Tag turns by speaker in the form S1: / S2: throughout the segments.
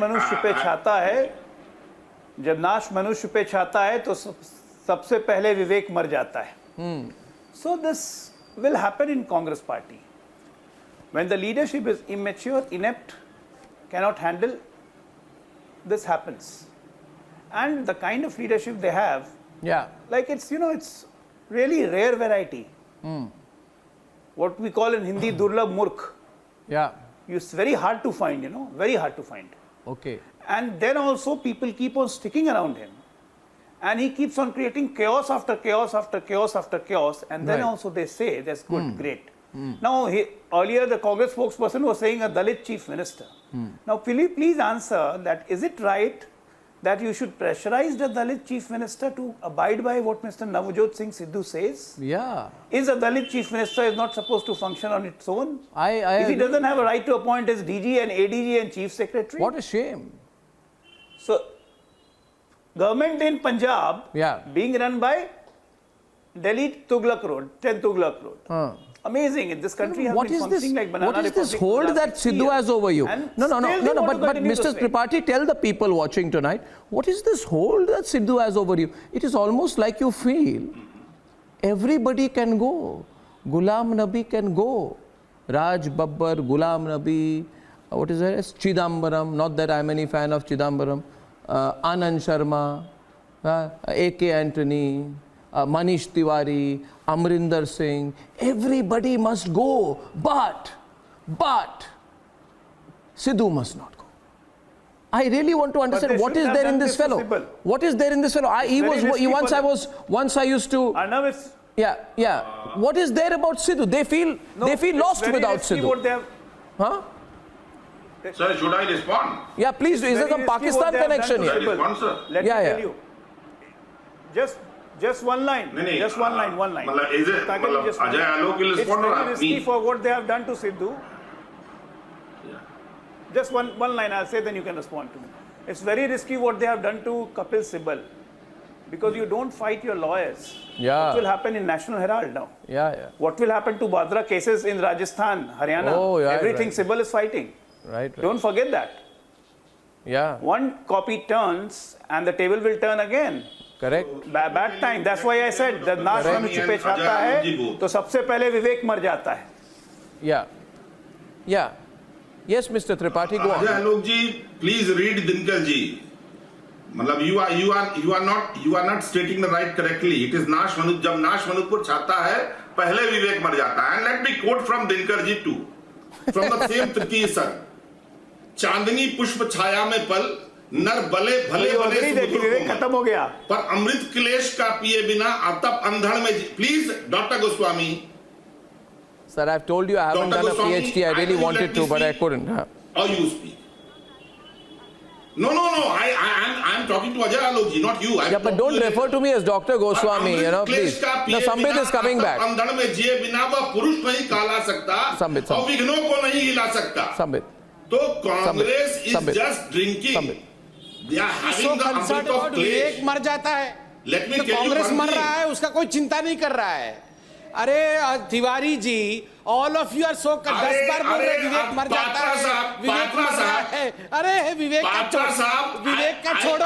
S1: मनुष्य पे छाता है, जब नाश मनुष्य पे छाता है तो सबसे पहले विवेक मर जाता है. So this will happen in Congress party. When the leadership is immature, inept, cannot handle, this happens. And the kind of leadership they have, like it's, it's really rare variety. What we call in Hindi, Durlabh Murkh. It's very hard to find, very hard to find.
S2: Okay.
S1: And then also people keep on sticking around him. And he keeps on creating chaos after chaos after chaos after chaos. And then also they say, that's good, great. Now, earlier the Congress spokesperson was saying a Dalit chief minister. Now, will you please answer that, is it right that you should pressurize the Dalit chief minister to abide by what Mr. Navjot Singh Sidhu says?
S2: Yeah.
S1: Is a Dalit chief minister is not supposed to function on its own?
S2: If
S1: he doesn't have a right to appoint his DG and ADG and chief secretary?
S2: What a shame.
S1: So, government in Punjab being run by Delhi Tughlaq Road, 10 Tughlaq Road. Amazing. In this country has been functioning like banana
S2: What is
S1: republic
S2: this hold that Sidhu has over you? No, but Mr. Tripathi, tell the people watching tonight, what is this hold that Sidhu has over you? It is almost like you feel everybody can go. Ghulam Nabi can go. Raj Babbar, Ghulam Nabi, what is it? Chidambaram, not that I am any fan of Chidambaram. Anand Sharma, A.K. Antony, Manish Tiwari, Amrinder Singh, everybody must go, but Sidhu must not go. I really want to understand what is there in this fellow. What is there in this fellow? Once I used to. What is there about Sidhu? They feel lost without Sidhu. Huh?
S3: Sir, should I respond?
S2: Yeah, please. Is there some Pakistan connection here?
S1: Let me tell you. Just one line. Just one line.
S3: Is it Ajay Alok will respond or
S1: It's very risky for what they have done to Sidhu. Just one line I'll say, then you can respond to me. It's very risky what they have done to Kapil Sibal. Because you don't fight your lawyers. What will happen in National Herald now? What will happen to Vadra cases in Rajasthan, Haryana? Everything Sibal is fighting. Don't forget that. One copy turns and the table will turn again.
S2: Correct.
S1: Bad time. That's why I said that नाश मनुष्य पे छाता है तो सबसे पहले विवेक मर जाता है.
S2: Yes, Mr. Tripathi, go on.
S3: Ajay Alok ji, please read Dinkar ji. मतलब you are not stating the right correctly. It is नाश मनुष्य, जब नाश मनुष्य पर छाता है पहले विवेक मर जाता है. And let me quote from Dinkar ji too, from the same तृतीय सर. चांदनी पुष्प छाया में पल नर भले बने
S1: खत्म हो गया
S3: पर अमृत क्लेश का पिए बिना अतप अंधड़ में. Please, Dr. Goswami.
S2: Sir, I've told you I haven't done a PhD. I really wanted to, but I couldn't.
S3: Or you speak. No. I'm talking to Ajay Alok ji, not you.
S2: But don't refer to me as Dr. Goswami, please. No, Sambit is coming back.
S3: अंधड़ में जिए बिना वह पुरुष नहीं कहला सकता और विघ्नों को नहीं हिला सकता.
S2: Sambit.
S3: तो Congress is just drinking. They are having the Amrit of
S4: विवेक मर जाता है.
S3: Let me
S4: तो
S3: tell you
S4: कांग्रेस
S3: one
S4: मर
S3: thing.
S4: रहा है, उसका कोई चिंता नहीं कर रहा है. अरे Tiwari ji, all of you are so 10 बार बोल रहे विवेक मर जाता है, विवेक मर रहा है. अरे विवेक का छोड़ो,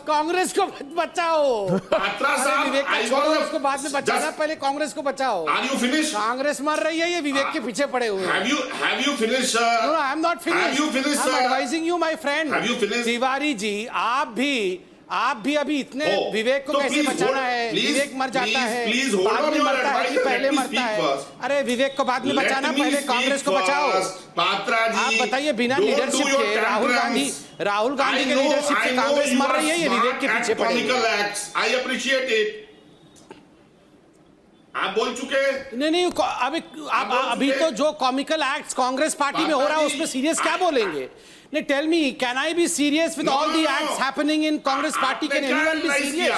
S4: कांग्रेस को बचाओ. विवेक का छोड़ो, उसको बाद में बचाना, पहले कांग्रेस को बचाओ. कांग्रेस मर रही है, ये विवेक के पीछे पड़े हुए.
S3: Have you finished?
S4: No, I am not finished.
S3: Have you finished?
S4: I am advising you, my friend.
S3: Have you finished?
S4: Tiwari ji, आप भी अभी इतने विवेक को कैसे बचाना है? विवेक मर जाता है, बाद में मरता है कि पहले मरता है? अरे विवेक को बाद में बचाना, पहले कांग्रेस को बचाओ. आप बताइए, बिना लीडरशिप के राहुल गांधी के लीडरशिप से कांग्रेस मर रही है, ये विवेक के पीछे पड़ी है.
S3: I appreciate it. आप बोल चुके.
S4: नहीं, अभी तो जो कॉमिकल एक्ट्स कांग्रेस पार्टी में हो रहा है उसमें सीरियस क्या बोलेंगे? Tell me, can I be serious with all the acts happening in Congress party? Can anyone be serious?